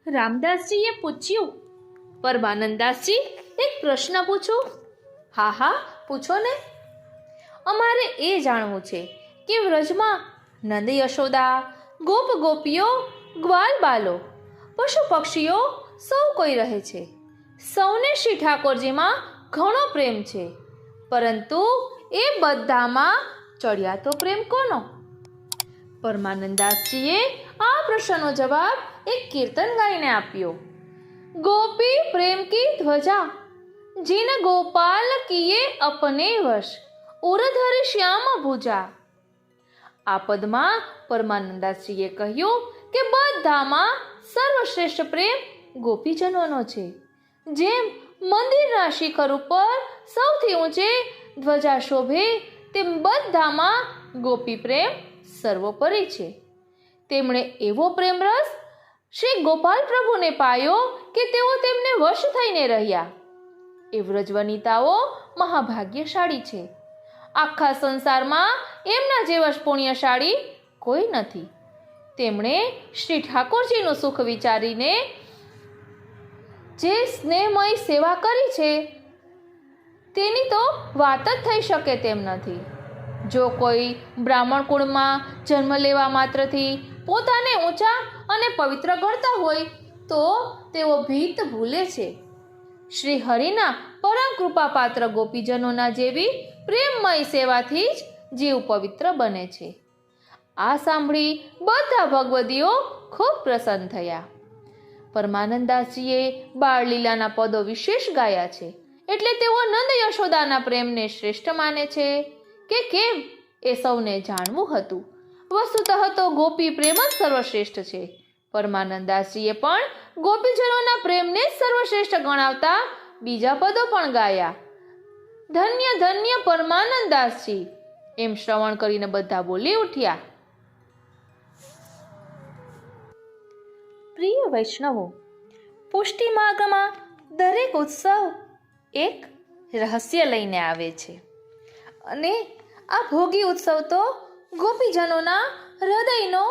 રામદાસજીએ પૂછ્યું, પરમાનંદદાસજી, એક પ્રશ્ન પૂછું? હા હા, પૂછો ને. અમારે એ જાણવું છે કે વ્રજમાં નંદ યશોદા, ગોપ ગોપીઓ, ગ્વાલ બાલો, પશુ પક્ષીઓ સૌ કોઈ રહે છે. સૌને શ્રી ઠાકોરજીમાં ઘણો પ્રેમ છે, પરંતુ એ બધામાં ચડિયાતો પ્રેમ કોનો? પરમાનંદદાસજીએ આ પ્રશ્નનો જવાબ એક કીર્તન ગાઈને આપ્યો. ગોપી પ્રેમ કી ધ્વજા, જીન ગોપાલ કિએ અપને વશ, ઉરધર શ્યામ ભુજા. આ પદમાં પરમાનંદદાસજીએ કહ્યું કે બધામાં સર્વશ્રેષ્ઠ પ્રેમ ગોપીજનોનો છે. જેમ મંદિરના શિખર ઉપર સૌથી ઊંચે ધ્વજા શોભે, તેમ બધામાં ગોપી પ્રેમ સર્વોપરી છે. તેમણે એવો પ્રેમરસ શ્રી ગોપાલ પ્રભુને પાયો કે તેઓ તેમને વશ થઈને રહ્યા. એ વ્રજવનિતાઓ મહાભાગ્યશાળી છે. આખા સંસારમાં એમના જેવા પુણ્યશાળી કોઈ નથી. તેમણે શ્રી ઠાકોરજીનું સુખ વિચારીને જે સ્નેહમય સેવા કરી છે તેની તો વાત જ થઈ શકે તેમ નથી. જો કોઈ બ્રાહ્મણ કુળમાં જન્મ લેવા માત્રથી પોતાને ઊંચા અને પવિત્ર ગણતા હોય તો તેઓ ભીત ભૂલે છે. શ્રી હરિના પરમ કૃપાપાત્ર ગોપીજનોના જેવી પ્રેમમય સેવાથી જ જીવ પવિત્ર બને છે. આ સાંભળી બધા ભગવદીઓ ખૂબ પ્રસન્ન થયા. પરમાનંદદાસજીએ બાળલીલાના પદો વિશેષ ગાયા છે, એટલે તેઓ નંદ યશોદાના પ્રેમને શ્રેષ્ઠ માને છે કે કેમ એ સૌને જાણવું હતું. વસ્તુતઃ તો ગોપી પ્રેમ જ સર્વશ્રેષ્ઠ છે. પરમાનંદદાસજીએ પણ ગોપીજનોના પ્રેમને જ સર્વશ્રેષ્ઠ ગણાવતા બીજા પદો પણ ગાયા. ધન્ય ધન્ય પરમાનંદદાસજી, એમ શ્રવણ કરીને બધા બોલી ઉઠ્યા. પ્રિય વૈષ્ણવો, પુષ્ટિ માર્ગમાં દરેક ઉત્સવ એક રહસ્ય લઈને આવે છે, અને આ ભોગી ઉત્સવ તો ગોપીજનોના હૃદયનો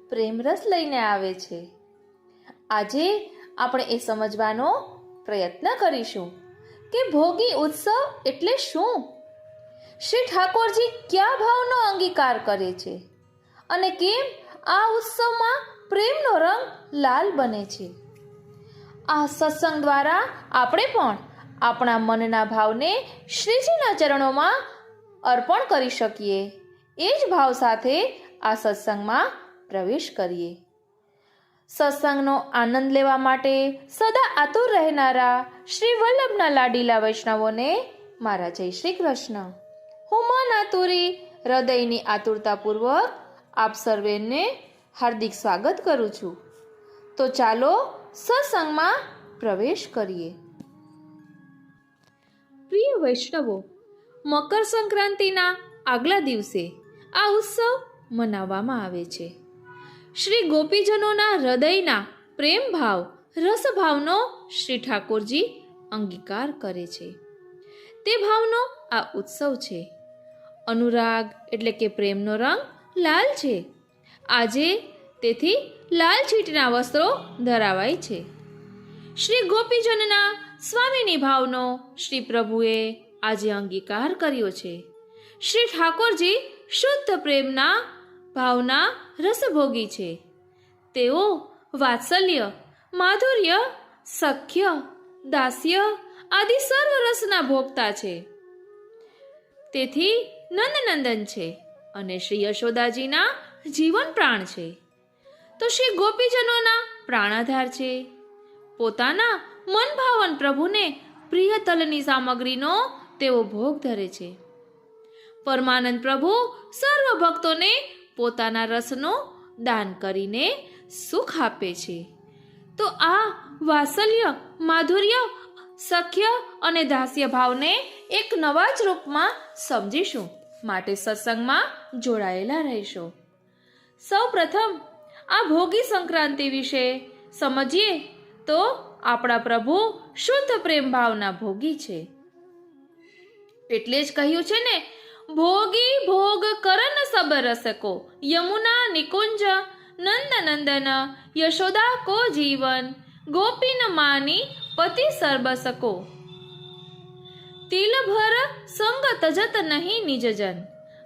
પ્રેમરસ લઈને આવે છે. આજે આપણે એ સમજવાનો પ્રયત્ન કરીશું કે ભોગી ઉત્સવ એટલે શું? શ્રી ઠાકોરજી કયા ભાવનો અંગીકાર કરે છે અને કેમ આ ઉત્સવમાં પ્રેમનો રંગ લાલ બને છે? આ સત્સંગ દ્વારા આપણે પણ આપણા મનના ભાવને શ્રીજીના ચરણોમાં અર્પણ કરી શકીએ. એ જ ભાવ સાથે આ સત્સંગમાં પ્રવેશ કરીએ. સત્સંગનો આનંદ લેવા માટે સદા આતુર રહેનારા શ્રી વલ્લભના લાડીલા વૈષ્ણવોને મારા જય શ્રી કૃષ્ણ. હું મન આતુરી હૃદયની આતુરતાપૂર્વક આપ સર્વેને હાર્દિક સ્વાગત કરું છું. તો ચાલો સત્સંગમાં પ્રવેશ કરીએ. પ્રિય વૈષ્ણવો, મકર સંક્રાંતિના આગલા દિવસે આ ઉત્સવ મનાવવામાં આવે છે. શ્રી ગોપીજનોના હૃદયના પ્રેમ ભાવ, રસભાવનો શ્રી ઠાકોરજી અંગીકાર કરે છે. તે ભાવનો આ ઉત્સવ છે. અનુરાગ એટલે કે પ્રેમનો રંગ લાલ છે. આજે તેથી લાલ છીટના વસ્ત્રો ધરાવાય છે. શ્રી ગોપીજનના સ્વામીની ભાવનો શ્રી પ્રભુએ આજે અંગીકાર કર્યો છે. શ્રી ઠાકોરજી શુદ્ધ પ્રેમના ભાવના રસભોગી છે. તેઓ વાત્સલ્ય, માધુર્ય, સખ્ય, દાસ્ય આદિ સર્વ રસના ભોગતા છે. તેથી નંદનંદન છે અને શ્રી યશોદાજીના જીવન પ્રાણ છે. તો શ્રી ગોપીજનોના પ્રાણાધાર છે. પોતાના મનભાવન પ્રભુને પ્રિય તલની સામગ્રીનો તેઓ ભોગ ધરે છે. પરમાનંદ પ્રભુ સર્વ ભક્તોને પોતાના રસનો દાન કરીને સુખ આપે છે. તો આ વાત્સલ્ય, માધુર્ય, સખ્ય અને દાસ્ય ભાવને એક નવા જ રૂપમાં સમજીશું. માટે સત્સંગમાં જોડાયેલા રહેશો. સૌ પ્રથમ આ ભોગી સંક્રાંતિ વિશે સમજીએ તો આપણા પ્રભુ શુદ્ધ પ્રેમ ભાવના ભોગી છે. એટલે જ કહ્યું છે ને, ભોગી ભોગ કરન સબ રસકો, યમુના નિકુંજ नंद नंदन यशोदा को जीवन, गोपीन मानी पति सर्बसको। तिल भर संग तजत नहीं निजजन,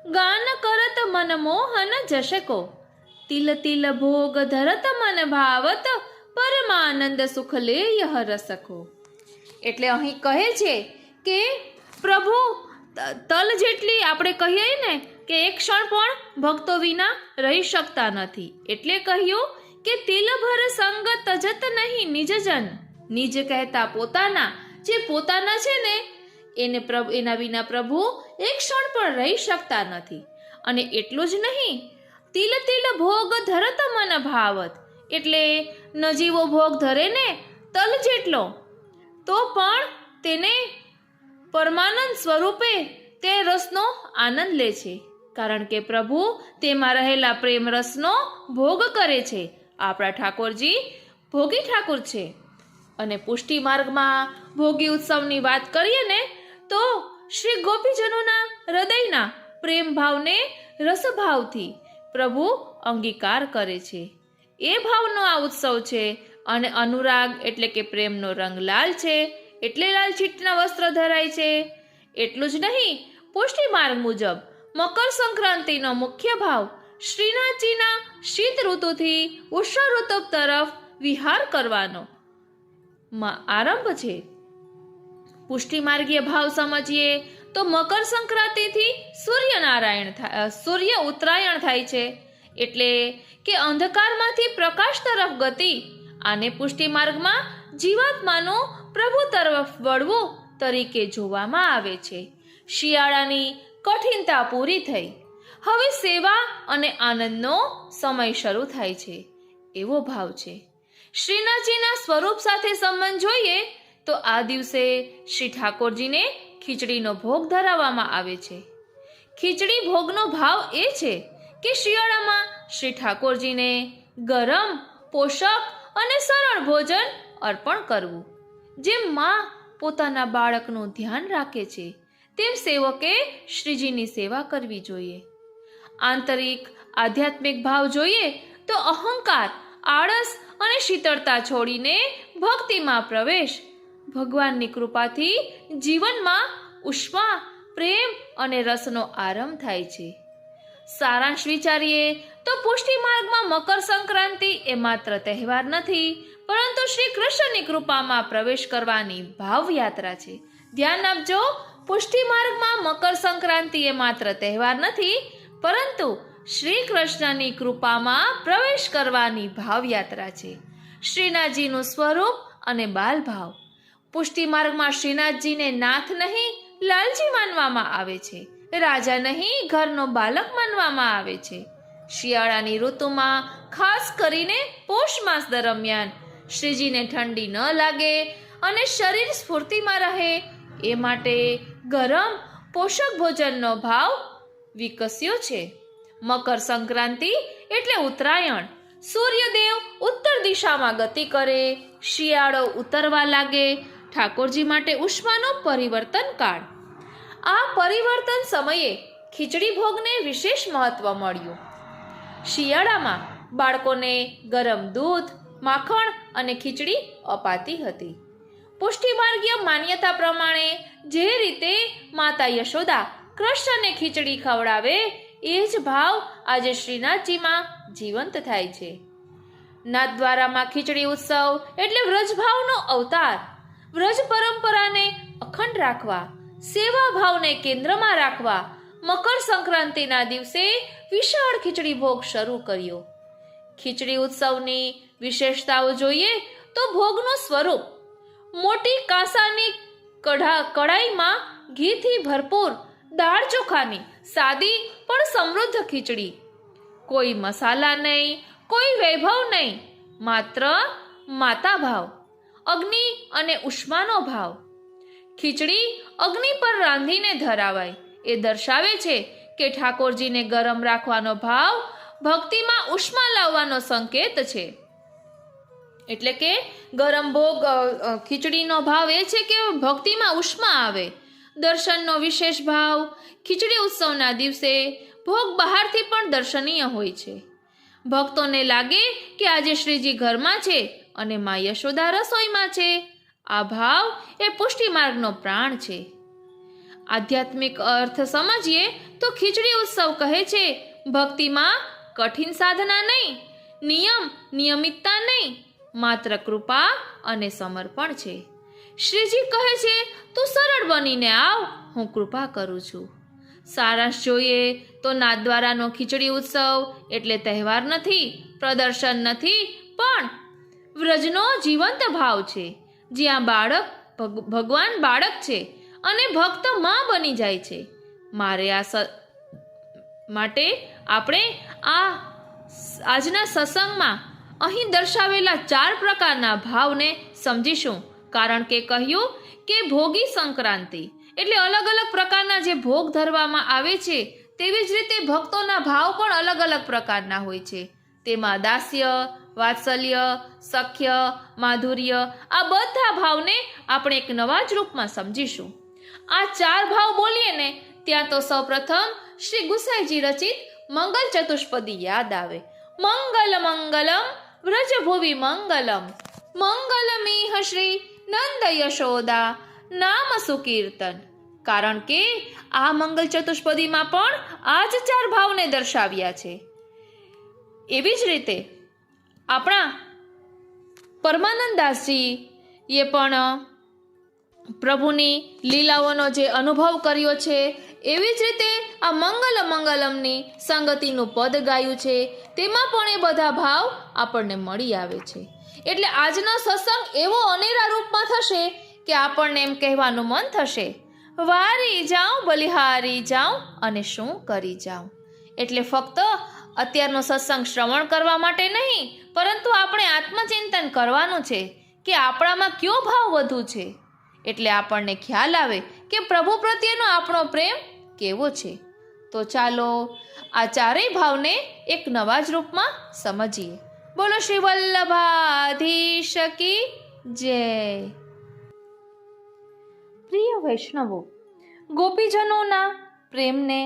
गान करत मन मोहन जशको। तिल तिल भोग धरत मन भावत, પરમાનંદ સુખ લે યહ રસકો. એટલે અહીં કહે છે કે પ્રભુ તલ જેટલી આપણે કહીએ ને કે એક ક્ષણ પણ ભક્તો વિના રહી શકતા નથી. એટલે કહ્યું કે તિલભર સંગ તજત નહીં નિજજન. નિજ કહેતા પોતાના, જે પોતાના છે ને એને એના વિના પ્રભુ એક ક્ષણ પણ રહી શકતા નથી. અને એટલું જ નહીં, તિલ તિલ ભોગ ધરત મન ભાવત, એટલે નજીવો ભોગ ધરે ને તલ જેટલો, તો પણ તેને પરમાનંદ સ્વરૂપે તે રસનો આનંદ લે છે. કારણ કે પ્રભુ તેમાં રહેલા પ્રેમ રસનો ભોગ કરે છે. આપણા ઠાકોરજી ભોગી ઠાકુર છે. અને પુષ્ટિ માર્ગમાં ભોગી ઉત્સવની વાત કરીએ ને તો શ્રી ગોપીજનોના હૃદયના પ્રેમ ભાવને રસભાવથી પ્રભુ અંગીકાર કરે છે. એ ભાવનો આ ઉત્સવ છે. અને અનુરાગ એટલે કે પ્રેમનો રંગ લાલ છે, એટલે લાલ ચીટના વસ્ત્ર ધરાય છે. એટલું જ નહીં, પુષ્ટિ માર્ગ મુજબ મકર સંક્રાંતિનો મુખ્ય ભાવ શ્રીનાથજીના શીત ઋતુથી ઉષ્ણ ઋતુ તરફ વિહાર કરવાનો આરંભ છે. પુષ્ટિ માર્ગીય ભાવ સમજીએ તો મકર સંક્રાંતિથી સૂર્ય ઉત્તરાયણ થાય છે. એટલે કે અંધકારમાંથી પ્રકાશ તરફ ગતિ. આને પુષ્ટિ માર્ગમાં જીવાત્માનો પ્રભુ તરફ વળવું તરીકે જોવામાં આવે છે. શિયાળાની કઠિનતા પૂરી થઈ, હવે સેવા અને આનંદનો સમય શરૂ થાય છે, એવો ભાવ છે. શ્રીનાથજીના સ્વરૂપ સાથે સંબંધ જોઈએ તો આ દિવસે શ્રી ઠાકોરજીને ખીચડીનો ભોગ ધરાવવામાં આવે છે. ખીચડી ભોગનો ભાવ એ છે કે શિયાળામાં શ્રી ઠાકોરજીને ગરમ, પોષક અને સરળ ભોજન અર્પણ કરવું. જેમ માં પોતાના બાળકનું ધ્યાન રાખે છે, તેમ સેવકે શ્રીજીની સેવા કરવી જોઈએ. આંતરિક આધ્યાત્મિક ભાવ જોઈએ તો અહંકાર, આળસ અને શીતળતા છોડીને ભક્તિમાં પ્રવેશ. ભગવાનની કૃપાથી જીવનમાં ઉષ્મા, પ્રેમ અને રસનો આરંભ થાય છે. સારાંશ વિચારીએ તો પુષ્ટિ માર્ગમાં મકર સંક્રાંતિ એ માત્ર તહેવાર નથી, પરંતુ શ્રી કૃષ્ણની કૃપામાં પ્રવેશ કરવાની ભાવયાત્રા છે. ધ્યાન આપજો, પુષ્ટિ માર્ગમાં મકર સંક્રાંતિ એ માત્ર તહેવાર નથી, પરંતુ શ્રી કૃષ્ણની કૃપામાં પ્રવેશ કરવાની ભાવયાત્રા છે. શ્રીનાથજીનું સ્વરૂપ અને બાલ ભાવ. પુષ્ટિ માર્ગમાં શ્રીનાથજીને નાથ નહીં, લાલજી માનવામાં આવે છે. રાજા નહીં, ઘરનો બાલક માનવામાં આવે છે. શિયાળાની ઋતુમાં ખાસ કરીને પોષ માસ દરમિયાન શ્રીજીને ઠંડી ન લાગે અને શરીર સ્ફૂર્તિમાં રહે એ માટે ગરમ પોષક ભોજનનો ભાવ વિકસ્યો છે. મકર સંક્રાંતિ એટલે ઉત્તરાયણ. સૂર્યદેવ ઉત્તર દિશામાં ગતિ કરે, શિયાળો ઉતરવા લાગે. ઠાકોરજી માટે ઉષ્માનો પરિવર્તન કાળ. આ પરિવર્તન સમયે ખીચડી ભોગને વિશેષ મહત્વ મળ્યું. શિયાળામાં બાળકોને ગરમ દૂધ, માખણ અને ખીચડી અપાતી હતી. પુષ્ટિમાર્ગીય માન્યતા પ્રમાણે જે રીતે માતા યશોદા કૃષ્ણને ખીચડી ખવડાવે એ જ ભાવ આજે શ્રીનાથજીમાં જીવંત થાય છે. નાથદ્વારામાં ખીચડી ઉત્સવ એટલે વ્રજભાવનો અવતાર. વ્રજ પરંપરાને અખંડ રાખવા, સેવા ભાવને કેન્દ્રમાં રાખવા મકર સંક્રાંતિના દિવસે વિશાળ ખીચડી ભોગ શરૂ કર્યો. ખીચડી ઉત્સવની વિશેષતાઓ જોઈએ તો ભોગનું સ્વરૂપ. મોટી કાંસાની કઢાઈમાં ઘીથી ભરપૂર દાળ ચોખાની સાદી પણ સમૃદ્ધ ખીચડી. કોઈ મસાલા નહીં, કોઈ વૈભવ નહીં, માત્ર માતા ભાવ, અગ્નિ અને ઉષ્માનો ભાવ. ખીચડી અગ્નિ પર રાંધીને ધરાવાય એ દર્શાવે છે કે ઠાકોરજીને ગરમ રાખવાનો ભાવ ભક્તિમાં ઉષ્મા લાવવાનો સંકેત છે. એટલે કે ગરમ ભોગ ખીચડીનો ભાવ એ છે કે ભક્તિમાં ઉષ્મા આવે. દર્શનનો વિશેષ ભાવ. ખીચડી ઉત્સવના દિવસે ભોગ બહારથી પણ દર્શનીય હોય છે. ભક્તોને લાગે કે આજે શ્રીજી ઘરમાં છે અને મા યશોદા રસોઈમાં છે. આ ભાવ એ પુષ્ટિ માર્ગનો પ્રાણ છે. આધ્યાત્મિક અર્થ સમજીએ તો ખીચડી ઉત્સવ કહે છે ભક્તિમાં કઠિન સાધના નહીં, નિયમિતતા નહીં, માત્ર કૃપા અને સમર્પણ છે. શ્રીજી કહે છે તું સરળ બનીને આવ, હું કૃપા કરું છું. સારાંશ જોઈએ તો નાથદ્વારાનો ખીચડી ઉત્સવ એટલે તહેવાર નથી, પ્રદર્શન નથી, પણ વ્રજનો જીવંત ભાવ છે, જ્યાં ભગવાન બાળક છે અને ભક્ત માં બની જાય છે. માટે આપણે આજના સત્સંગમાં અહીં દર્શાવેલા 4 પ્રકારના ભાવને સમજીશું. કારણ કે કહ્યું કે ભોગી સંક્રાંતિ એટલે અલગ અલગ પ્રકારના જે ભોગ ધરવામાં આવે છે, તેવી જ રીતે ભક્તોના ભાવ પણ અલગ અલગ પ્રકારના હોય છે. તેમાં દાસ્ય, વાત્સલ્ય, સખ્ય, માધુર્ય, આ બધા ભાવને આપણે એક નવા જ રૂપમાં સમજીશું. આ 4 ભાવ બોલીએ ને ત્યાં તો સૌપ્રથમ શ્રી ગુસાઈજી રચિત મંગલ ચતુષ્પદી યાદ આવે. મંગલ મંગલમ વ્રજભુવિ મંગલમ, મંગલમીહ શ્રી નંદ યશોદા નામ સુકીર્તન. કારણ કે આ મંગલ ચતુષ્પદીમાં પણ આ જ 4 ભાવને દર્શાવ્યા છે. એવી જ રીતે આપણા પરમાનંદદાસજી એ પણ પ્રભુની લીલાઓનો જે અનુભવ કર્યો છે, એવી જ રીતે આ મંગલ મંગલમની સંગતિનું પદ ગાયું છે, તેમાં પણ એ બધા ભાવ આપણને મળી આવે છે. એટલે આજનો સત્સંગ એવો અનેરા રૂપમાં થશે કે આપણને એમ કહેવાનું મન થશે, વારી જાઉં બલિહારી જાઉં અને શું કરી જાઉં. એટલે ફક્ત અત્યારનો સત્સંગ શ્રવણ કરવા માટે નહીં, પરંતુ આપણે આત્મચિંતન કરવાનું છે કે આપણામાં કયો ભાવ વધુ છે. એટલે આપણને ખ્યાલ આવે કે પ્રભુ પ્રત્યેનો આપણો પ્રેમ કેવો છે. તો ચાલો આ 4 ભાવને એક નવા જ રૂપમાં સમજીએ. બોલો શ્રી વલ્લભાધીશ કી જય. પ્રિય વૈષ્ણવો, ગોપીજનોના પ્રેમને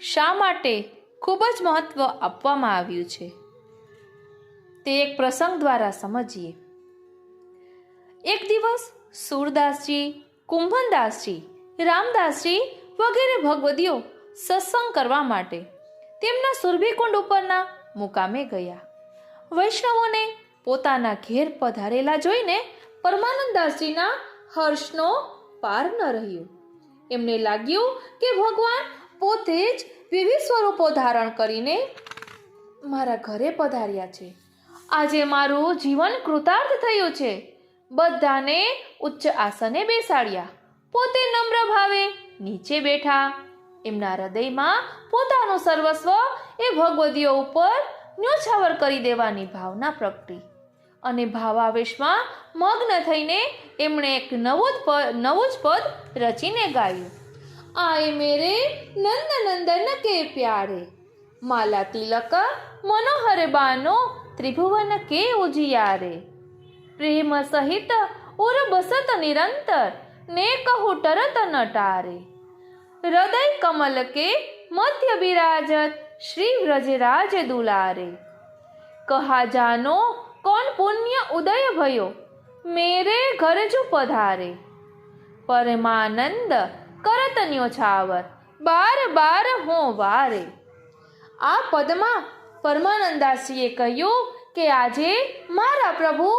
શા માટે ખૂબ જ મહત્વ આપવામાં આવ્યું છે તે એક પ્રસંગ દ્વારા સમજીએ. એક દિવસ સુરદાસજી, કુંભનદાસજી, રામદાસજી વગેરે ભગવદીઓ સત્સંગ કરવા માટે તેમના સુરભીકુંડ ઉપરના મુકામે ગયા. વૈષ્ણવોને પોતાના ઘેર પધારેલા જોઈને પરમાનંદદાસજીના હર્ષનો પાર ન રહ્યો. એમને લાગ્યું કે ભગવાન પોતે જ વિવિધ સ્વરૂપો ધારણ કરીને મારા ઘરે પધાર્યા છે. આજે મારું જીવન કૃતાર્થ થયું છે. બધાને ઉચ્ચ આસને બેસાડ્યા, પોતે નમ્ર ભાવે નીચે બેઠા. એમના હૃદયમાં પોતાનું સર્વસ્વ એ ભગવદીઓ ઉપર ન્યોછાવર કરી દેવાની ભાવના પ્રગટી અને ભાવાવેશમાં મગ્ન થઈને એમણે એક નવું જ પદ રચીને ગાયું. આય મેરે નંદ નંદન કે પ્યારે, માલા તિલક મનોહર બાનો ત્રિભુવન કે ઉજિયારે, પ્રેમ સહિત ઉર બસત નિરંતર ને કહું ટરત નટારે, હૃદય કમલ કે મધ્ય બિરાજત શ્રી વ્રજરાજ દુલારે, કહા જાનો કોણ પુણ્ય ઉદય ભયો મેરે ઘર જો પધારે, પરમાનંદ કરત ન્યોછાવર બાર બાર હો વારે. આ પદમાં પરમાનંદાસજીએ કહ્યું કે આજે મારા પ્રભુ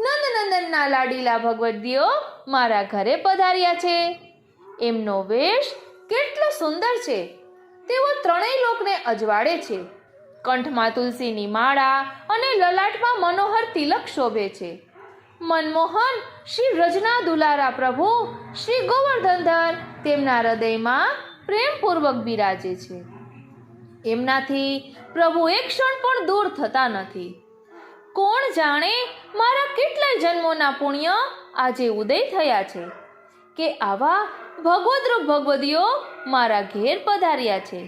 નંદનંદનના લાડીલા ભગવદીઓ મારા ઘરે પધાર્યા છે. એમનો વેશ કેટલો સુંદર છે. તેઓ 3 લોકને અજવાળે છે. કંઠમાં તુલસીની માળા અને લલાટમાં મનોહર તિલક શોભે છે. મનમોહન શ્રી વ્રજના દુલારા પ્રભુ શ્રી ગોવર્ધનધર તેમના હૃદયમાં પ્રેમપૂર્વક બિરાજે છે. એમનાથી પ્રભુ એક ક્ષણ પણ દૂર થતા નથી. કોણ જાણે મારા કેટલાય જન્મોના પુણ્ય આજે ઉદય થયા છે કે આવા ભગવદ્રૂપ ભગવદીઓ મારા ઘેર પધાર્યા છે.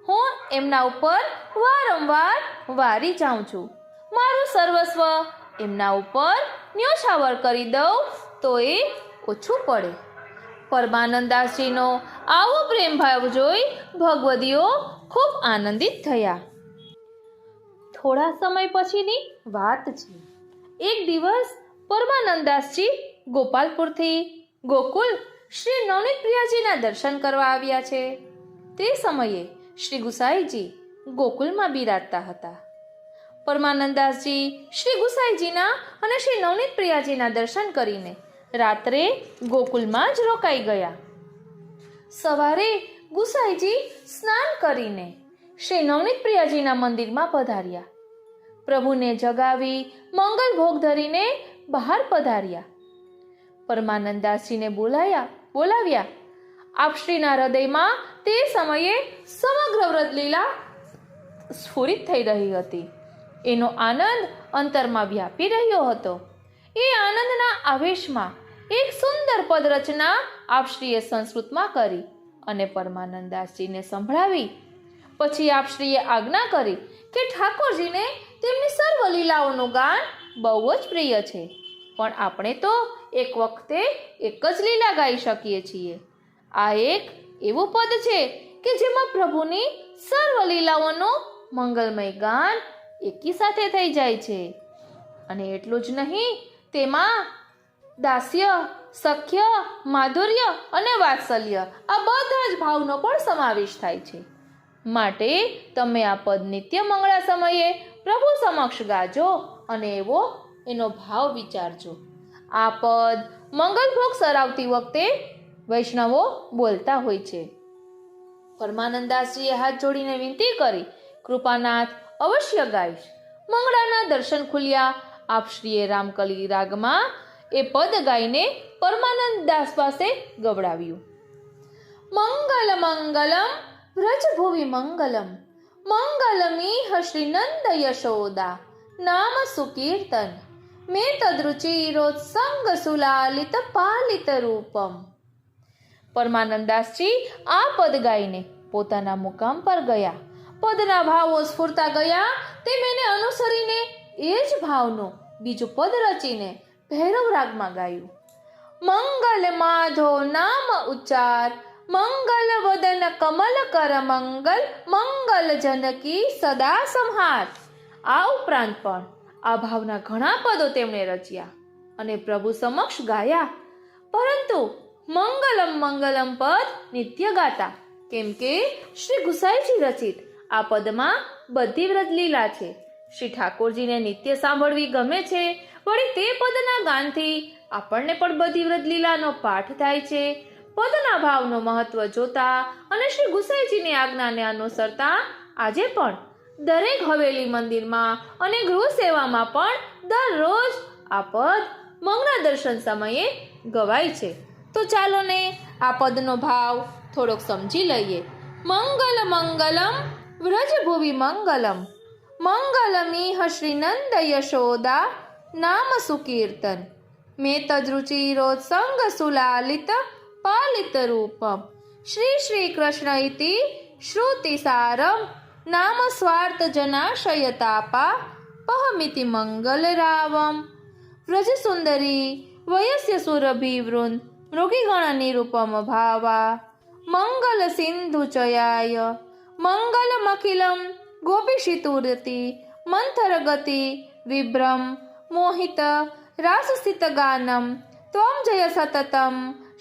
હું એમના ઉપર વારંવાર વારી જાઉં છું. મારું સર્વસ્વ એમના ઉપર ન્યોછાવર કરી દઉં તો એ ઓછું પડે. પરમાનંદાસજીનો આવો પ્રેમ ભાવ જોઈ ભગવદીઓ ખૂબ આનંદિત થયા. થોડા સમય પછીની વાત છે. એક દિવસ પરમાનંદાસજી ગોપાલપુરથી ગોકુલ શ્રી નવનીત પ્રિયાજીના દર્શન કરવા આવ્યા છે. તે સમયે શ્રી ગુસાઈજી ગોકુલમાં બિરાજતા હતા. પરમાનંદાસજી શ્રી ગુસાઈજીના અને શ્રી નવનીત પ્રિયાજીના દર્શન કરીને રાત્રે ગોકુલમાં જ રોકાઈ ગયા. સવારે ગુસાઈજી સ્નાન કરીને શ્રી નવનીત પ્રિયાજીના મંદિરમાં પધાર્યા. પ્રભુને જગાવી મંગલ ભોગ ધરીને બહાર પધાર્યા. પરમાનંદાસજીને બોલાવ્યા. આપશ્રીના હૃદયમાં તે સમયે સમગ્ર વ્રતલીલા સ્ફુરિત થઈ રહી હતી. એનો આનંદ અંતરમાં વ્યાપી રહ્યો હતો. એ આનંદના આવેશમાં એક સુંદર પદરચના આપશ્રીએ સંસ્કૃતમાં કરી અને પરમાનંદાસજીને સંભળાવી. પછી આપશ્રીએ આજ્ઞા કરી કે ઠાકોરજીને તેમની સર્વ લીલાઓનું ગાન બહુ જ પ્રિય છે, પણ આપણે તો એક વખતે એક જ લીલા ગાઈ શકીએ છીએ. આ એક એવું પદ છે કે જેમાં પ્રભુની સર્વ લીલાઓનું મંગલમય ગાન એકી સાથે થઈ જાય છે. અને એટલું જ નહીં, તેમાં દાસ્ય, સખ્ય, માધુર્ય અને વાત્સલ્ય આ બધા જ ભાવનો પણ સમાવેશ થાય છે. માટે તમે આ પદ નિત્ય મંગળા સમયે પ્રભુ સમક્ષ ગાજો અને એનો ભાવ વિચારજો. આ પદ મંગલભોગ સરાવતી વખતે વૈષ્ણવો બોલતા હોય છે. પરમાનંદાસજીએ હાથ જોડીને વિનંતી કરી, કૃપાનાથ, અવશ્ય ગાઈશ. મંગળાના દર્શન ખુલ્યા. આપશ્રીએ રામકલી રાગમાં એ પદ ગાઈને પરમાનંદાસ પાસે ગવડાવ્યું. મંગલ મંગલમ વ્રજભુવિ મંગલમ મંગલમીહ શ્રી નંદ યશોદા નામ સુકીર્તન મેં તદરુચિરોત્સંગ સુલાલિત પાલિત રૂપમ. પરમાનંદાસજી આ પદ ગાઈને પોતાના મુકામ પર ગયા. પદના ભાવો સ્ફુરતા ગયા તેમ એને અનુસરીને એ જ ભાવનું બીજું પદ રચીને ભૈરવ રાગમાં ગાયું. મંગલ માધો નામ ઉચ્ચાર મંગલ વદન કમલ કર મંગલ મંગલ જનકી સદા સંહાર. આ ઉપરાંત પણ આ ભાવના ઘણા પદો તેમણે રચ્યા અને પ્રભુ સમક્ષ ગાયા. પરંતુ મંગલમ મંગલમ પદ નિત્ય ગાતા, કેમ કે શ્રી ગુસાઈજી રચિત આ પદમાં બધી વ્રતલીલા છે. શ્રી ઠાકોરજીને નિત્ય સાંભળવી ગમે છે. વળી તે પદના ગાનથી આપણને પણ બધી વ્રતલીલાનો પાઠ થાય છે. પદના ભાવનો મહત્વ જોતા અને શ્રી ગુસાઈજીની આજ્ઞાને અનુસરતા આજે પણ દરેક હવેલી મંદિરમાં અને ગૃહ સેવામાં પણ દરરોજ આ પદ મંગળા દર્શન સમયે ગવાય છે. તો ચાલો ને આ પદનો ભાવ થોડોક સમજી લઈએ. મંગલ મંગલમ વ્રજભુવિ મંગલમ મંગલમીહ શ્રી નંદ યશોદા નામ સુકીર્તન મેં તદરુચિરોત્સંગ સુલાલિત પાલિત રૂપમ શ્રી શ્રી કૃષ્ણ ઇતિ શ્રુતિ સારમ નામ સ્વાર્થ જનાશયતાપા પહમિતિ મંગલ રાવમ વ્રજ સુંદરી વયસ્ય સુરભિવૃંદ મૃગીગણ નિરૂપમ ભાવા મંગલ સિંધુ ચયાય મંગલમખિલમ ગોપીશિતુરતિ મંથર ગતિ વિભ્રમ મોહિત રાસસ્થિત ગાનમ ત્વમ જય સતતમ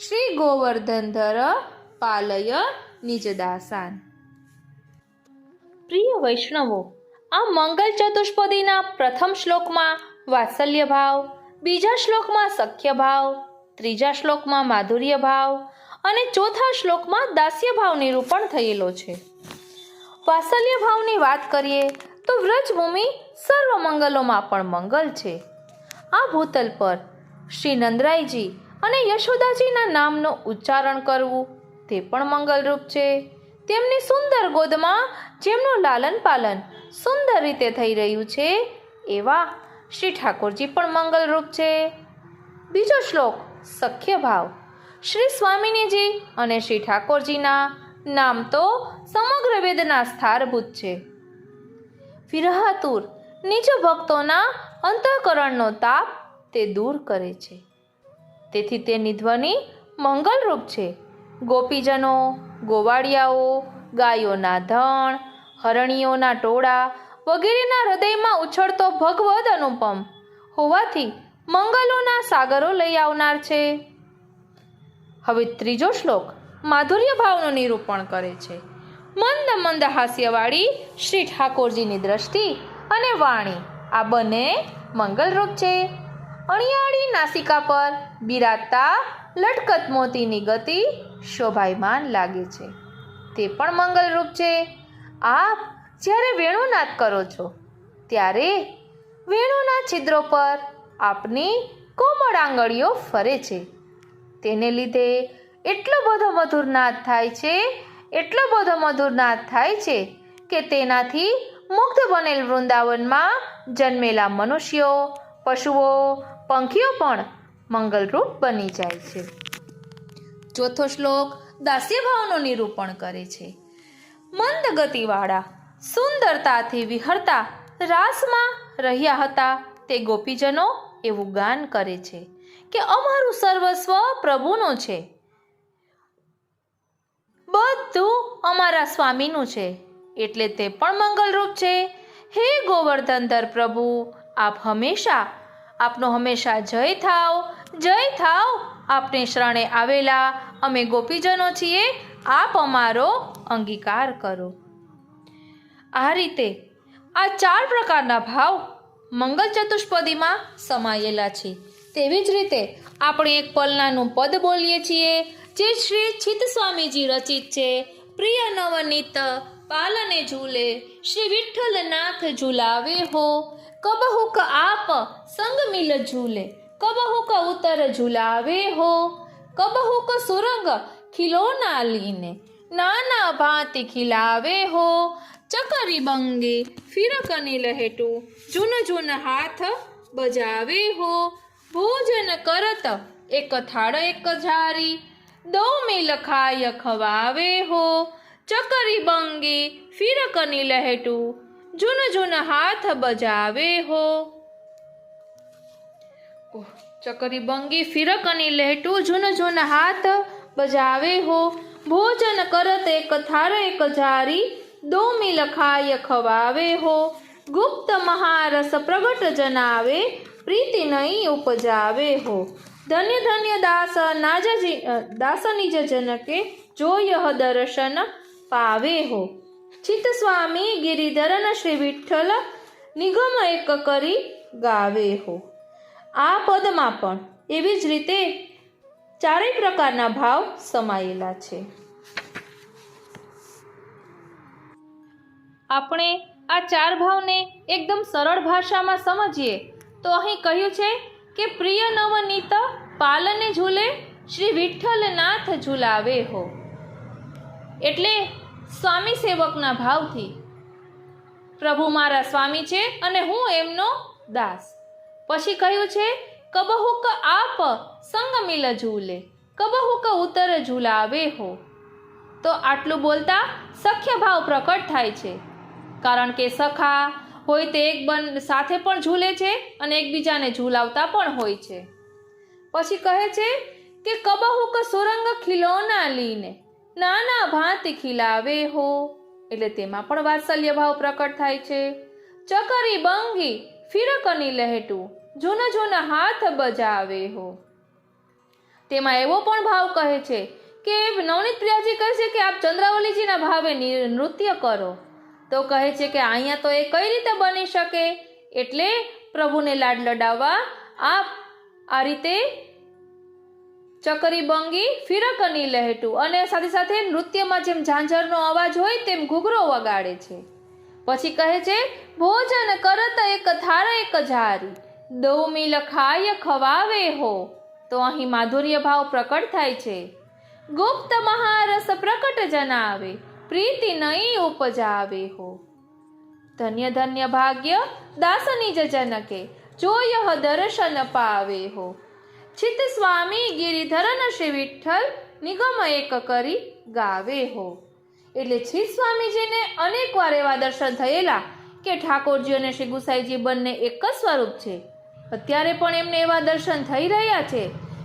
શ્રી ગોવર્ધનધર પાલય નિજદાસાન. પ્રિય વૈષ્ણવો, આ મંગલ ચતુષ્પદીના પ્રથમ શ્લોકમાં વાત્સલ્ય ભાવ, બીજા શ્લોકમાં સખ્ય ભાવ, ત્રીજા શ્લોકમાં માધુર્ય ભાવ અને ચોથા શ્લોકમાં દાસ્ય ભાવ નિરૂપણ થયેલો છે. વાત્સલ્ય ભાવની વાત કરીએ તો વ્રજભૂમિ સર્વ મંગલોમાં પણ મંગલ છે. આ ભૂતલ પર શ્રી નંદરાયજી અને યશોદાજીના નામનું ઉચ્ચારણ કરવું તે પણ મંગલરૂપ છે. તેમની સુંદર ગોદમાં જેમનું લાલન પાલન સુંદર રીતે થઈ રહ્યું છે એવા શ્રી ઠાકોરજી પણ મંગલરૂપ છે. બીજો શ્લોક સખ્ય ભાવ. શ્રી સ્વામિનીજી અને શ્રી ઠાકોરજીના નામ તો સમગ્ર વેદના સ્થારભૂત છે. વિરહાતુર નિજ ભક્તોના અંતઃકરણનો તાપ તે દૂર કરે છે. તેથી તેની ધ્વનિ મંગલરૂપ છે. ગોપીજનો, ગોવાળિયાઓ, ગાયોના ધણ, હરણીઓના ટોળા વગેરેના હૃદયમાં ઉછળતો ભગવદ અનુપમ હોવાથી મંગલોના સાગરો લઈ આવનાર છે. હવે ત્રીજો શ્લોક માધુર્ય ભાવનું નિરૂપણ કરે છે. મંદ મંદ હાસ્યવાળી શ્રી ઠાકોરજીની દ્રષ્ટિ અને વાણી આ બંને મંગલરૂપ છે. અણિયાળી નાસિકા પર બિરાજતા લટકત મોતીની ગતિ શોભાયમાન લાગે છે, તે પણ મંગલરૂપ છે. આપ જ્યારે વેણુનાદ કરો છો ત્યારે વેણુના છિદ્રો પર આપની કોમળ આંગળીઓ ફરે છે, તેને લીધે એટલો બધો મધુર નાદ થાય છે કે તેનાથી મુગ્ધ બનેલ વૃંદાવનમાં જન્મેલા મનુષ્યો, પશુઓ, પંખીઓ પણ મંગલરૂપ બની જાય છે. ચોથો શ્લોક દાસ્યભાવનું નિરૂપણ કરે છે. મંદ ગતિવાળા સુંદરતાથી વિહરતા રાસમાં રહ્યા હતા તે ગોપીજનો એવું ગાન કરે છે કે અમારું સર્વસ્વ પ્રભુનું છે, બધું અમારા સ્વામીનું છે, એટલે તે પણ મંગલરૂપ છે. હે ગોવર્ધનધર પ્રભુ, આપનો હંમેશા જય થાવ. આપને શરણે આવેલા અમે ગોપીજનો છીએ, આપ અમારો અંગીકાર કરો. આ રીતે આ 4 પ્રકારના ભાવ મંગલ ચતુષ્પદીમાં સમાયેલા છે. તેવી જ રીતે આપણે એક પલનાનું પદ બોલીએ છીએ જે શ્રી ચિત્ત સ્વામીજી રચિત છે. પ્રિય નવનીત પાલને ઝૂલે, શ્રી વિઠ્ઠલનાથ ઝુલાવે હો. કબહુક આપ સંગ મિલ ઝૂલે, કબહુક ઉતર ઝુલાવે હો. કબહુક સુરંગ ખિલોના લીને, નાના ભાંતિ ખિલાવે હો. ચકરી બંગે ફિરકની લહેટું, જૂન જૂન હાથ બજાવે હો. ભોજન કરત એક થાળ એક ઝારી, દો મિલ ખાય ખવાવે હો. ચકરી બંગી ફિરકની લહેટું, જૂન જૂન હાથ બજાવે હો. ચકરી બંગી ફિરકની લહેટું, જૂન જૂન હાથ બજાવે હો. ભોજન કરત એક થાળ એક ઝારી, દો મિલ ખાય ખવાવે હો. ગુપ્ત મહારસ પ્રગટ જનાવે, પ્રીતિ નહીં ઉપજાવે હો. ધન્ય ધન્ય દાસ નિજ જનકે, જોયહ દર્શન પાવે હો. ચિત્ત સ્વામી ગિરિધરન શ્રી વિઠ્ઠલ, નિગમ એક કરી ગાવે હો. આ પદમાં પણ એવી જ રીતે 4 પ્રકારના ભાવ સમાયેલા છે. આપણે આ 4 ભાવને એકદમ સરળ ભાષામાં સમજીએ તો અહીં કહ્યું છે કે પ્રિય નવનીત પાલને ઝૂલે, શ્રી વિઠ્ઠલનાથ ઝુલાવે હો. એટલે સ્વામી સેવકના ભાવથી પ્રભુ મારા સ્વામી છે અને હું એમનો દાસ. પછી કહ્યું છે કબહુક આપ સંગ મિલ ઝૂલે, કબહુક ઉતર ઝુલાવે હો. તો આટલું બોલતા સખ્ય ભાવ પ્રકટ થાય છે, કારણ કે સખા હોય તે સાથે પણ ઝૂલે છે અને એકબીજાને ઝૂલાવતા પણ હોય છે. પછી કહે છે કે કબહુક સુરંગ ખિલોના લીને, નાના ભાંતિ ખિલાવે હો. એટલે તેમાં પણ વાત્સલ્ય ભાવ પ્રકટ થાય છે. ચકરી બંગી ફિરકની લહેટું, જૂન જૂન હાથ બજાવે હો. તેમાં એવો પણ ભાવ કહે છે કે નવનીત પ્રિયાજી કહે છે કે આપ ચંદ્રાવલીજીના ભાવે નૃત્ય કરો. તો કહે છે કે અહીંયા તો એ કઈ રીતે બની શકે, એટલે પ્રભુને લાડ લડાવવા આપ આ રીતે ચકરી બંગી ફિરકની લહેટું અને સાથે સાથે નૃત્યમાં જેમ ઝાંઝરનો અવાજ હોય તેમ ઘૂઘરો વગાડે છે. પછી કહે છે ભોજન કરત એક થાળ એક ઝારી, દો મિલ ખાય ખવાવે હો. તો અહીં માધુર્ય ભાવ પ્રકટ થાય છે. ગુપ્ત મહારસ પ્રકટ જનાવે, પ્રીતિ નહીં ઉપજાવે હો. ધન્ય ધન્ય ભાગ્ય દાસની જ જનકે, જોયહ દર્શન પાવે હો. ચિત્ત સ્વામી ગિરિધરન શ્રી વિઠ્ઠલ, નિગમ એક કરી ગાવે હો. એટલે ચિત્ત સ્વામીજીને અનેક વાર એવા દર્શન થયેલા કે ઠાકોરજી અને શ્રી ગુસાઈજી બંને એક જ સ્વરૂપ છે. અત્યારે પણ એમને એવા દર્શન થઈ રહ્યા છે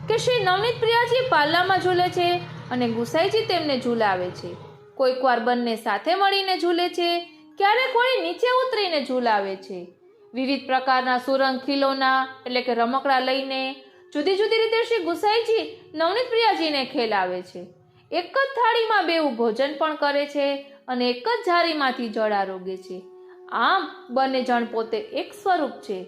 કે શ્રી નવનીત પ્રિયાજી પાલ્લામાં ઝૂલે છે અને ગુસાઈજી તેમને ઝૂલાવે છે. કોઈક વાર બંને સાથે મળીને ઝૂલે છે, ક્યારેક વળી નીચે ઉતરીને ઝૂલાવે છે. વિવિધ પ્રકારના સુરંગ ખીલોના એટલે કે રમકડા લઈને જુદી જુદી રીતે શ્રી ગુસાઈજી નવનીત પ્રિયાજીને ખેલાવે છે. એક જ થાળીમાં બેઉ ભોજન પણ કરે છે અને એક જ જારીમાંથી જળ આરોગે છે. આમ બંને જણ પોતે એક સ્વરૂપ છે.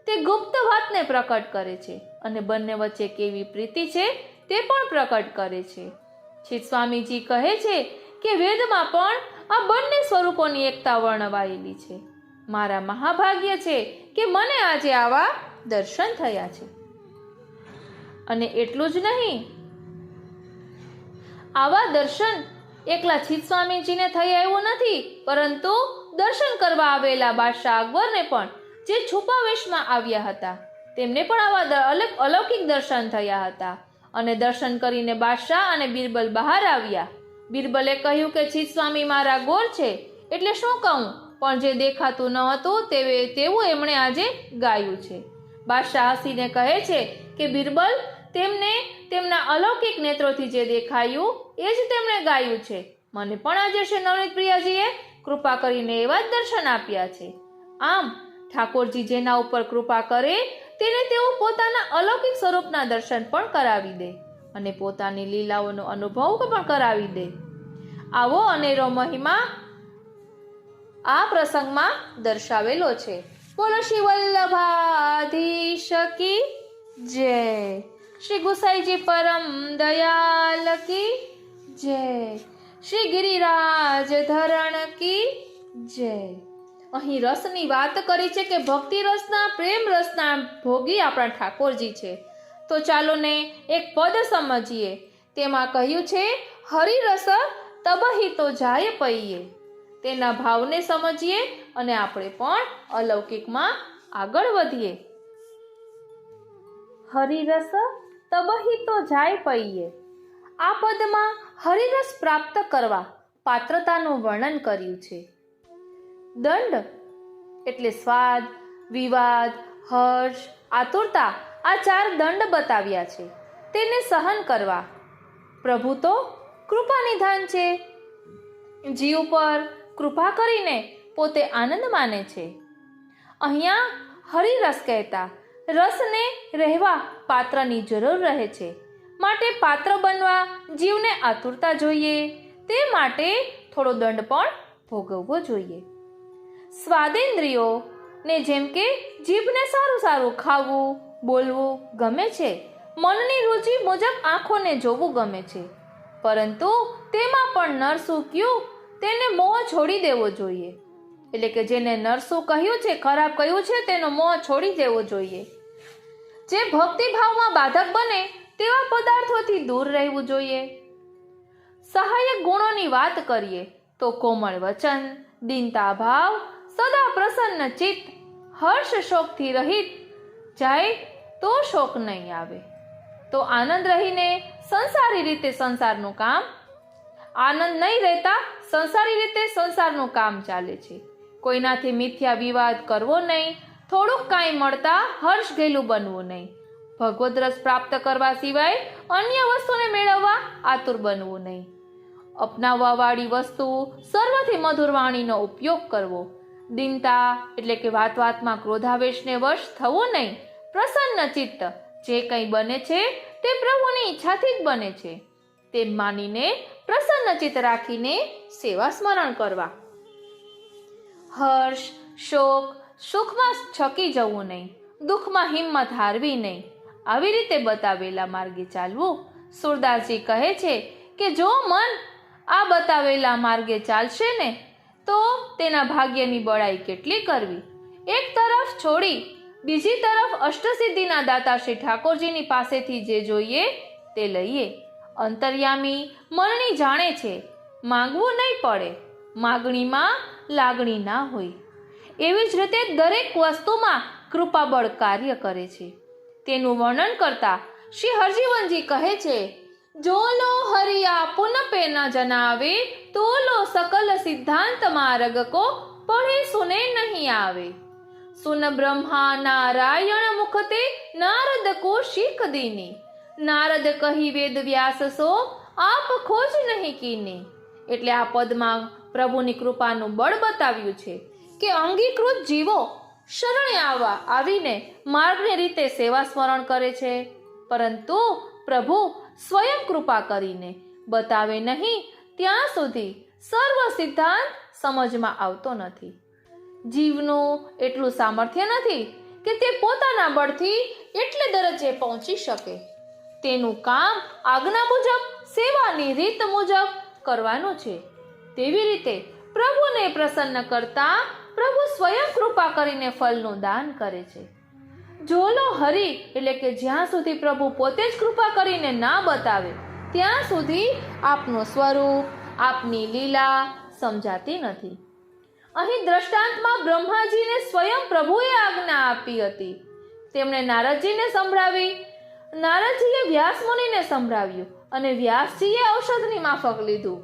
તે ગુપ્ત વાતને પ્રકટ કરે છે અને બંને વચ્ચે કેવી પ્રીતિ છે તે પણ પ્રકટ કરે છે. શ્રી સ્વામીજી કહે છે કે વેદમાં પણ આ બંને સ્વરૂપોની એકતા વર્ણવાયેલી છે. મારા મહાભાગ્ય છે કે મને આજે આવા દર્શન થયા છે. અને એટલું જ નહીં, આવા દર્શન એકલા છીત સ્વામીજીને થયા એવું નથી, પરંતુ દર્શન કરવા આવેલા બાદશાહ અકબરને પણ જે છુપા વેશમાં આવ્યા હતા તેમને પણ આવા અલૌકિક દર્શન થયા હતા. અને દર્શન કરીને બાદશાહ અને બિરબલ બહાર આવ્યા. બિરબલે કહ્યું કે છીત સ્વામી મારા ગોર છે એટલે શું કહું, પણ જે દેખાતું ન હતું તેવું એમણે આજે ગાયું છે. બાદશાહ હસીને કહે છે કે બિરબલ, તેમને તેમના અલૌકિક નેત્રોથી જે દેખાયું એ જ તેમણે ગાયું છે. મને પણ આજે શ્રી નવનીત પ્રિયાજીએ કૃપા કરીને એવા જ દર્શન આપ્યા છે. આમ ઠાકોરજી જેના ઉપર કૃપા કરે તેને તેઓ પોતાના અલૌકિક સ્વરૂપના દર્શન પણ કરાવી દે અને પોતાની લીલાઓનો અનુભવ પણ કરાવી દે. આવો અનેરો મહિમા આ પ્રસંગમાં દર્શાવેલો છે. બોલો શ્રી વલ્લભાધીશ કી જય. શ્રી ગુસાઈજી પરમ દયાલ કી જય. શ્રી ગિરિરાજ ધરણ કી જય. અહીં રસની વાત કરી છે કે ભક્તિ રસના, પ્રેમ રસના ભોગી આપણા ઠાકોરજી છે. તો ચાલો ને એક પદ સમજીએ. તેમાં કહ્યું છે હરિરસ તબહી તો જાય પૈયે. તેના ભાવને સમજીએ અને આપણે પણ અલૌકિકમાં આગળ વધીએ. હરિરસ તબહી તો જાય પૈયે. આ પદમાં હરિરસ પ્રાપ્ત કરવા પાત્રતાનું વર્ણન કર્યું છે. દંડ એટલે સ્વાદ, વિવાદ, હર્ષ, આતુરતા, આ 4 દંડ બતાવ્યા છે. તેને સહન કરવા. પ્રભુ તો કૃપા નિધાન છે. જીવ પર કૃપા કરીને પોતે આનંદ માને છે. અહીંયા હરિરસ કહેતા રસને રહેવા પાત્રની જરૂર રહે છે. માટે પાત્ર બનવા જીવને આતુરતા જોઈએ. તે માટે થોડો દંડ પણ ભોગવવો જોઈએ. સ્વાદેન્દ્રિયો ને જેમ કે જીભને સારું સારું ખાવું, બોલવું ગમે છે. મનની રુચિ મુજબ આંખોને જોવું ગમે છે. પરંતુ તેમાં પણ નરસું કયું તેને મોહ છોડી દેવો જોઈએ. એટલે કે જેને નરસું કહ્યું છે, ખરાબ કહ્યું છે, તેનો મોહ છોડી દેવો જોઈએ. જે ભક્તિભાવમાં બાધક બને તેવા પદાર્થોથી દૂર રહેવું જોઈએ. સહાયક ગુણોની વાત કરીએ તો કોમળ વચન, દીનતા ભાવ, સદા પ્રસન્ન ચિત્ત, હર્ષ શોકથી રહિત જાય તો શોક નહીં આવે. તો આનંદ રહીને સંસારી રીતે સંસારનું કામ, આનંદ નહીં રહેતા સંસારી રીતે સંસારનું કામ ચાલે છે. કોઈનાથી મિથ્યા વિવાદ કરવો નહીં. થોડુંક કાંઈ મળતા હર્ષ ઘેલું બનવું નહીં. ભગવદ રસ પ્રાપ્ત કરવા સિવાય અન્ય વસ્તુને મેળવવા આતુર બનવું નહીં. અપનાવવાવાળી વસ્તુ સર્વથી મધુર વાણીનો ઉપયોગ કરવો. દીનતા એટલે કે વાત વાતમાં ક્રોધાવેશને વશ થવું નહીં. પ્રસન્ન ચિત્ત, જે કંઈ બને છે તે પ્રભુની ઈચ્છાથી જ બને છે તેમ માનીને પ્રસન્ન ચિત્ત રાખીને સેવા સ્મરણ કરવા. હર્ષ, શોક, સુખમાં છકી જવું નહીં. દુઃખમાં હિંમત હારવી નહીં. આવી રીતે બતાવેલા માર્ગે ચાલવું. સુરદાસજી કહે છે કે જો મન આ બતાવેલા માર્ગે ચાલશે ને તો તેના ભાગ્યની બળાઈ કેટલી કરવી. એક તરફ છોડી બીજી તરફ અષ્ટસિદ્ધિના દાતા શ્રી ઠાકોરજીની પાસેથી જે જોઈએ તે લઈએ. અંતર્યામી મનની જાણે છે. માંગવું નહીં પડે. માગણીમાં લાગણી ના હોય. એવી જ રીતે દરેક વસ્તુમાં કૃપાબળ કાર્ય કરે છે. તેનું વર્ણન કરતા શ્રી હરજીવનજી કહે છે, જો લો હરિયા પુનપે ન જનાવે, તો લો સકલ સિદ્ધાંત માર્ગ કો પढ़े सुने नहीं आवे. सुन ब्रह्मा नारायण मुखते नारद को शीख दीने. નારદ કહી વેદ વ્યાસ સો આપ ખોજ નહીં કીને. એટલે આ પદમાં પ્રભુની કૃપાનું બળ બતાવ્યું છે કે અંગીકૃત જીવો શરણે આવીને માર્ગની રીતે સેવા સ્મરણ કરે છે, પરંતુ પ્રભુ સ્વયં કૃપા કરીને બતાવે નહીં ત્યાં સુધી સર્વ સિદ્ધાંત સમજમાં આવતો નથી. જીવનું એટલું સામર્થ્ય નથી કે તે પોતાના બળથી એટલે દરજ્જે પહોંચી શકે. તેનું કામ આજ્ઞા મુજબ સેવાની રીત મુજબ કરવાનું છે. તેવી રીતે પ્રભુને પ્રસન્ન કરતા પ્રભુ સ્વયં કૃપા કરીને ફળનું દાન કરે છે. જોલો હરી એટલે કે જ્યાં સુધી પ્રભુ પોતે જ કૃપા કરીને ના બતાવે ત્યાં સુધી આપનું સ્વરૂપ, આપની લીલા સમજાતી નથી. અહીં દ્રષ્ટાંતમાં બ્રહ્માજીને સ્વયં પ્રભુએ આજ્ઞા આપી હતી. તેમણે નારદજીને સંભળાવી, નારદજીએ વ્યાસ મુનિને સંભળાવ્યું અને વ્યાસજીએ ઔષધની માફક લીધું.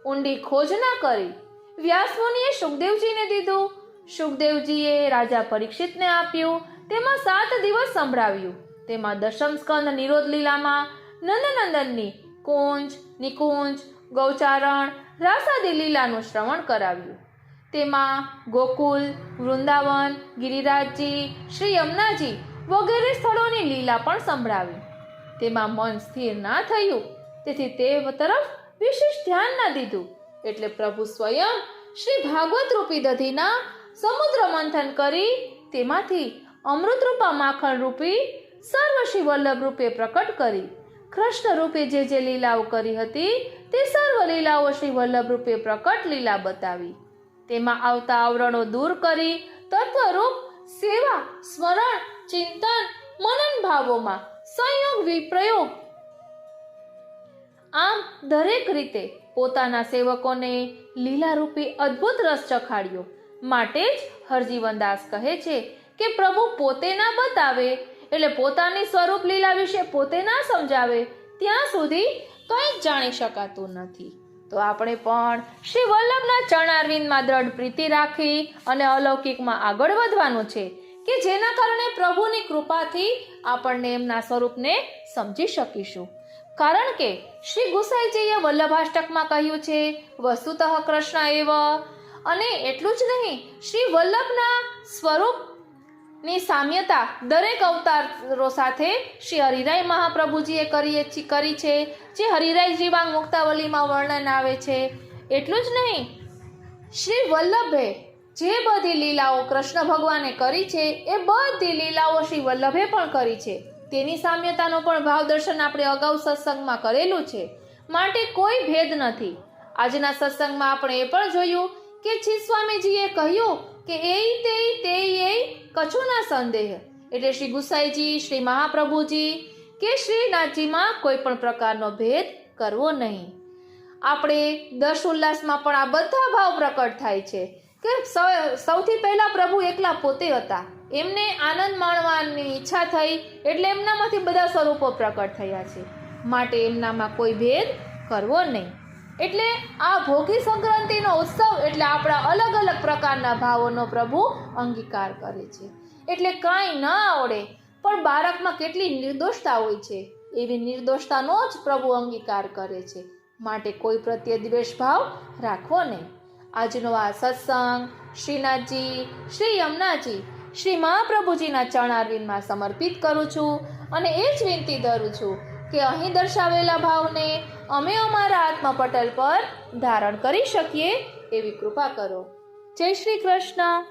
ઊંડી ખોજ ના કરી. વ્યાસ મુનિએ શુકદેવજીને દીધું, શુકદેવજીએ રાજા પરીક્ષિતને આપ્યું. તેમાં 7 દિવસ સંભળાવ્યું. તેમાં દશમ સ્કંદ નિરોધ લીલામાં નંદનંદનની કુંજ, નિકુંજ, ગૌચારણ, રાસાદી લીલાનું શ્રવણ કરાવ્યું. તેમાં ગોકુલ, વૃંદાવન, ગિરિરાજજી, શ્રી યમુનાજી વગેરે સ્થળોની લીલા પણ સંભળાવી. તેમાં મન સ્થિર ના થયું, તેથી તે તરફ વિશેષ ધ્યાન ના દીધું. એટલે પ્રભુ સ્વયં શ્રી ભાગવત રૂપી દધીના સમુદ્ર મંથન કરી તેમાંથી અમૃતરૂપા માખણ રૂપી સર્વ શ્રી વલ્લભ રૂપે પ્રકટ કરી. કૃષ્ણ રૂપે જે લીલાઓ કરી હતી તે સર્વ લીલાઓ શ્રી વલ્લભ રૂપે પ્રકટ લીલા બતાવી. તેમાં આવતા આવરણો દૂર કરી તત્વરૂપ સેવા, સ્મરણ, ચિંતન, મનન ભાવોમાં સંયોગ વિપ્રયોગ આમ દરેક રીતે પોતાના સેવકોને લીલારૂપી અદ્ભુત રસ ચખાડ્યો. માટે જ હરજીવનદાસ કહે છે કે પ્રભુ પોતે ના બતાવે એટલે પોતાની સ્વરૂપ લીલા વિશે પોતે ના સમજાવે ત્યાં સુધી કંઈ જ જાણી શકાતું નથી. તો આપણે પણ શ્રી વલ્લભના ચરણારવિંદમાં દ્રઢ પ્રીતિ રાખી અને અલૌકિકમાં આગળ વધવાનું છે કે જેના કારણે પ્રભુની કૃપાથી આપણને એમના સ્વરૂપને સમજી શકીશું. કારણ કે શ્રી ગુસાઈજીએ વલ્લભાષ્ટકમાં કહ્યું છે વસ્તુતઃ કૃષ્ણ એવ. અને એટલું જ નહીં, શ્રી વલ્લભના સ્વરૂપની સામ્યતા દરેક અવતારો સાથે શ્રી હરિરાય મહાપ્રભુજીએ કરી છે, જે હરિરાય જીવાંગ મુક્તાવલીમાં વર્ણન આવે છે. એટલું જ નહીં, શ્રી વલ્લભે જે બધી લીલાઓ કૃષ્ણ ભગવાને કરી છે એ બધી લીલાઓ શ્રી વલ્લભે પણ કરી છે. તેની સામ્યતાનો પણ ભાવ દર્શન આપણે અગાઉ સત્સંગમાં કરેલું છે. માટે કોઈ ભેદ નથી. આજના સત્સંગમાં આપણે એ પણ જોયું કે છી સ્વામીજીએ કહ્યું કે એ કછું ના સંદેહ. એટલે શ્રી ગુસાઈજી, શ્રી મહાપ્રભુજી કે શ્રીનાથજીમાં કોઈ પણ પ્રકારનો ભેદ કરવો નહીં. આપણે દર્શ ઉલ્લાસમાં પણ આ બધા ભાવ પ્રકટ થાય છે કે સૌથી પહેલા પ્રભુ એકલા પોતે હતા. એમને આનંદ માણવાની ઈચ્છા થઈ એટલે એમનામાંથી બધા સ્વરૂપો પ્રકટ થયા છે. માટે એમનામાં કોઈ ભેદ કરવો નહીં. એટલે આ ભોગી સંક્રાંતિનો ઉત્સવ એટલે આપણા અલગ અલગ પ્રકારના ભાવોનો પ્રભુ અંગીકાર કરે છે. એટલે કાંઈ ન આવડે પણ બાળકમાં કેટલી નિર્દોષતા હોય છે એવી નિર્દોષતાનો જ પ્રભુ અંગીકાર કરે છે. માટે કોઈ પ્રત્યે દ્વેષ ભાવ રાખવો નહીં. આજનો આ સત્સંગ શ્રીનાથજી, શ્રી યમુનાજી, શ્રી મહાપ્રભુજીના ચરણારવિંદમાં સમર્પિત કરું છું અને એ જ વિનંતી ધરું છું કે અહીં દર્શાવેલા ભાવને અમે અમારા આત્મપટલ પર ધારણ કરી શકીએ એવી કૃપા કરો. જય શ્રી કૃષ્ણ.